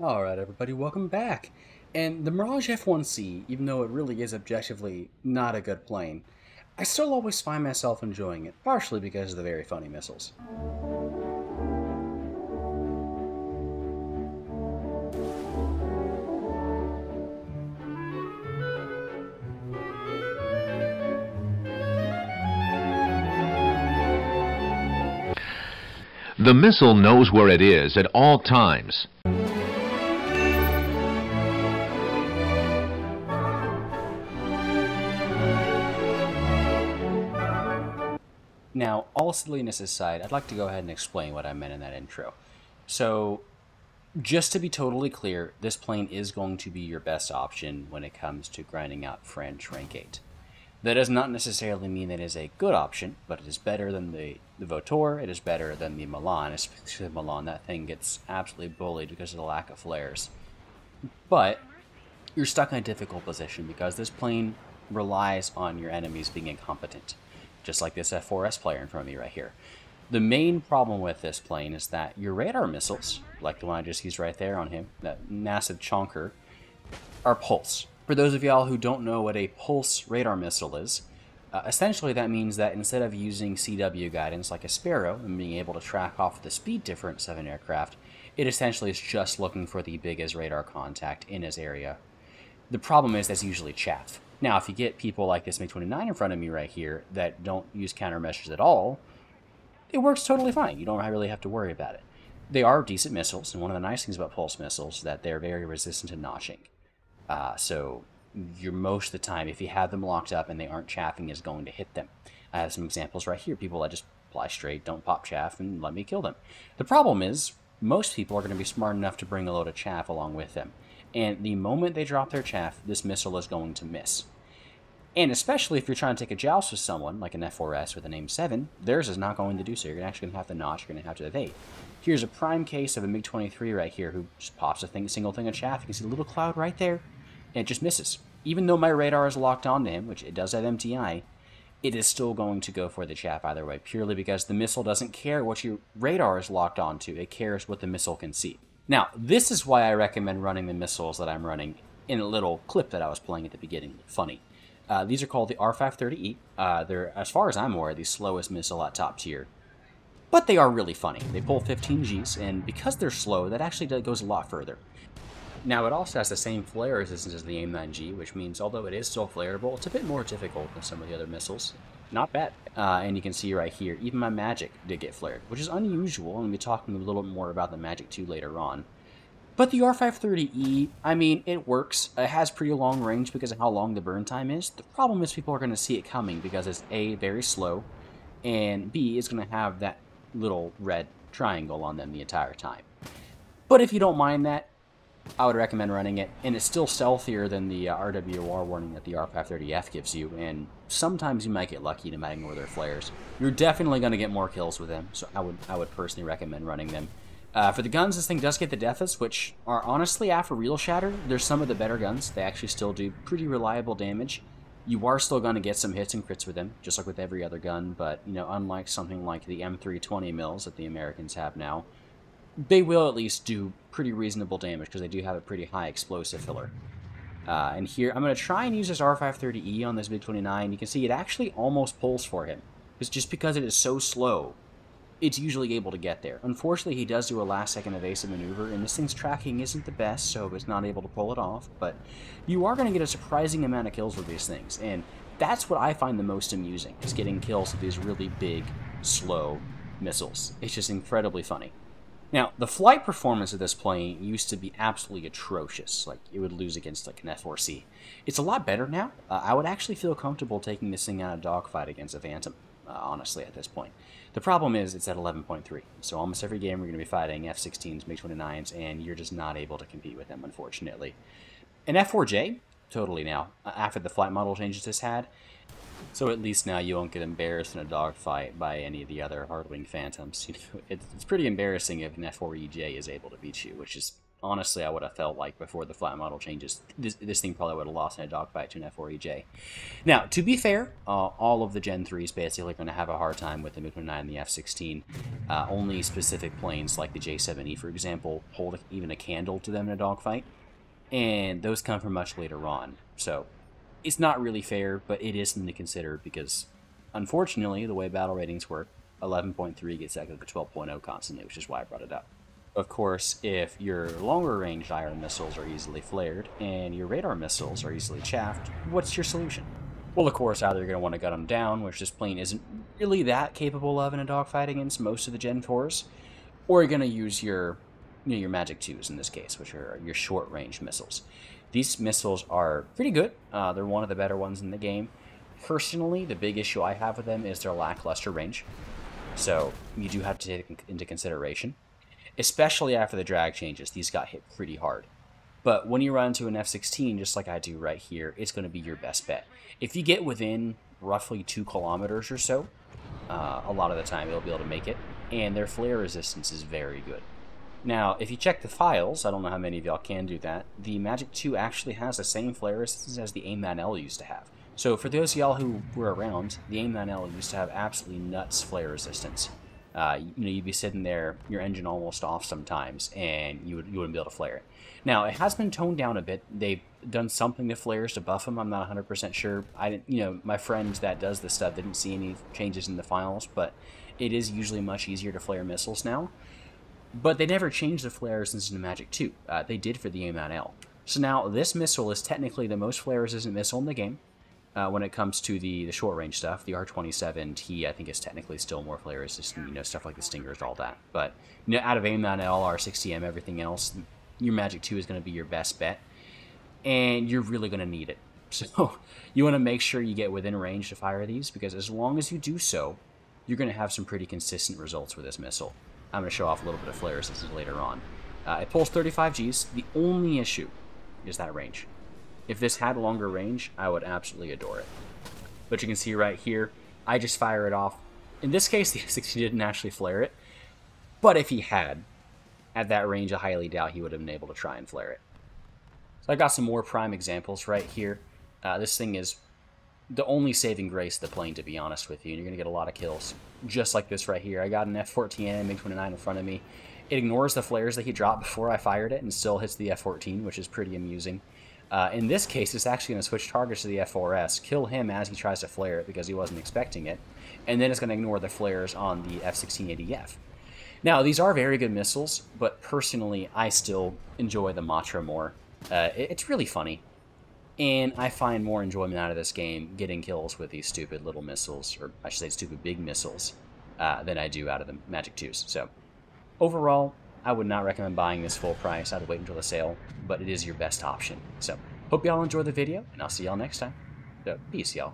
Alright everybody, welcome back! And the Mirage F1C, even though it really is objectively not a good plane, I still always find myself enjoying it, partially because of the very funny missiles. The missile knows where it is at all times. Now, all silliness aside, I'd like to go ahead and explain what I meant in that intro. So, just to be totally clear, this plane is going to be your best option when it comes to grinding out French rank 8. That does not necessarily mean it is a good option, but it is better than the Vautour, it is better than the Milan, especially the Milan. That thing gets absolutely bullied because of the lack of flares. But you're stuck in a difficult position because this plane relies on your enemies being incompetent, just like this F4S player in front of me right here. The main problem with this plane is that your radar missiles, like the one I just used right there on him, that massive chonker, are pulse. For those of y'all who don't know what a pulse radar missile is, essentially that means that instead of using CW guidance like a Sparrow and being able to track off the speed difference of an aircraft, it essentially is just looking for the biggest radar contact in his area. The problem is that's usually chaff. Now, if you get people like this MiG-29 in front of me right here that don't use countermeasures at all, it works totally fine. You don't really have to worry about it. They are decent missiles, and one of the nice things about pulse missiles is that they're very resistant to notching. So you're most of the time, if you have them locked up and they aren't chaffing, is going to hit them. I have some examples right here. People that just fly straight, don't pop chaff, and let me kill them. The problem is, most people are going to be smart enough to bring a load of chaff along with them. And the moment they drop their chaff, this missile is going to miss. And especially if you're trying to take a joust with someone, like an F4S with an AIM-7, theirs is not going to do so. You're actually going to have to notch, you're going to have to evade. Here's a prime case of a MiG-23 right here who just pops a single thing of chaff. You can see a little cloud right there, and it just misses. Even though my radar is locked onto him, which it does have MTI, it is still going to go for the chaff either way, purely because the missile doesn't care what your radar is locked onto. It cares what the missile can see. Now, this is why I recommend running the missiles that I'm running in a little clip that I was playing at the beginning. Funny. These are called the R530E. They're, as far as I'm aware, the slowest missile at top tier. But they are really funny. They pull 15 Gs, and because they're slow, that actually goes a lot further. Now, it also has the same flare resistance as the AIM-9G, which means although it is still flareable, it's a bit more difficult than some of the other missiles. Not bad. And you can see right here, even my Magic did get flared, which is unusual, and we'll be talking a little bit more about the Magic 2 later on. But the R530E, I mean, it works. It has pretty long range because of how long the burn time is. The problem is people are going to see it coming because it's A, very slow, and B, it's going to have that little red triangle on them the entire time. But if you don't mind that, I would recommend running it, and it's still stealthier than the RWR warning that the R530F gives you, and sometimes you might get lucky and it might ignore their flares. You're definitely going to get more kills with them, so I would personally recommend running them. For the guns, this thing does get the DEFAs, which are honestly, after Real Shatter, they're some of the better guns. They actually still do pretty reliable damage. You are still going to get some hits and crits with them, just like with every other gun, but, you know, unlike something like the M320 mils that the Americans have now, they will at least do pretty reasonable damage because they do have a pretty high explosive filler. And here, I'm going to try and use this R530E on this MiG-29. You can see it actually almost pulls for him. It's just because it is so slow, it's usually able to get there. Unfortunately, he does do a last-second evasive maneuver, and this thing's tracking isn't the best, so it's not able to pull it off, but you are going to get a surprising amount of kills with these things, and that's what I find the most amusing, is getting kills with these really big, slow missiles. It's just incredibly funny. Now, the flight performance of this plane used to be absolutely atrocious. Like, it would lose against, like, an F4C. It's a lot better now. I would actually feel comfortable taking this thing out of dogfight against a Phantom, honestly, at this point. The problem is, it's at 11.3. So almost every game we're going to be fighting F-16s, MiG-29s, and you're just not able to compete with them, unfortunately. An F4J, totally now, after the flight model changes this had. So at least now you won't get embarrassed in a dogfight by any of the other hard-wing Phantoms. You know, it's pretty embarrassing if an F4EJ is able to beat you, which is honestly I would have felt like before the flat model changes, this thing probably would have lost in a dogfight to an F4EJ. Now, to be fair, all of the Gen 3s basically are going to have a hard time with the MiG-29 and the F-16. Only specific planes like the J-7E, for example, hold even a candle to them in a dogfight, and those come from much later on. So it's not really fair, but it is something to consider because, unfortunately, the way battle ratings work, 11.3 gets echoed to 12.0 constantly, which is why I brought it up. Of course, if your longer range IR missiles are easily flared and your radar missiles are easily chaffed, what's your solution? Well, of course, either you're going to want to gut them down, which this plane isn't really that capable of in a dogfight against most of the Gen 4s, or you're going to use your Magic 2s in this case, which are your short-range missiles. These missiles are pretty good. They're one of the better ones in the game. Personally, the big issue I have with them is their lackluster range, so you do have to take it into consideration. Especially after the drag changes, these got hit pretty hard. But when you run into an F-16, just like I do right here, it's going to be your best bet. If you get within roughly 2 kilometers or so, a lot of the time you'll be able to make it, and their flare resistance is very good. Now, if you check the files, I don't know how many of y'all can do that, the Magic 2 actually has the same flare resistance as the AIM-9L used to have. So for those of y'all who were around, the AIM-9L used to have absolutely nuts flare resistance. You'd be sitting there, your engine almost off sometimes, and you wouldn't be able to flare it. Now, it has been toned down a bit. They've done something to flares to buff them. I'm not 100% sure. My friend that does this stuff didn't see any changes in the files, but it is usually much easier to flare missiles now. But they never changed the flare resistance in the Magic 2. They did for the AIM-9L. So now, this missile is technically the most flare resistant missile in the game. When it comes to the short-range stuff, the R-27T, I think, is technically still more flare resistant, stuff like the Stingers, all that. But, out of AIM-9L, R-60M, everything else, your Magic 2 is going to be your best bet, and you're really going to need it. So, you want to make sure you get within range to fire these, because as long as you do so, you're going to have some pretty consistent results with this missile. I'm going to show off a little bit of flare resistance later on. It pulls 35 Gs. The only issue is that range. If this had longer range, I would absolutely adore it. But you can see right here, I just fire it off. In this case, the F-16 didn't actually flare it. But if he had, at that range, I highly doubt he would have been able to try and flare it. So I got some more prime examples right here. This thing is the only saving grace of the plane, to be honest with you. And you're going to get a lot of kills. Just like this right here. I got an F-14 and a MiG-29 in front of me. It ignores the flares that he dropped before I fired it and still hits the F-14, which is pretty amusing. In this case, it's actually going to switch targets to the F4S, kill him as he tries to flare it because he wasn't expecting it, and then it's going to ignore the flares on the F-1680F. Now, these are very good missiles, but personally, I still enjoy the Matra more. It's really funny, and I find more enjoyment out of this game getting kills with these stupid little missiles, or I should say stupid big missiles, than I do out of the Magic 2s. So, overall, I would not recommend buying this full price. I'd wait until the sale, but it is your best option. So, hope y'all enjoy the video, and I'll see y'all next time. So, peace, y'all.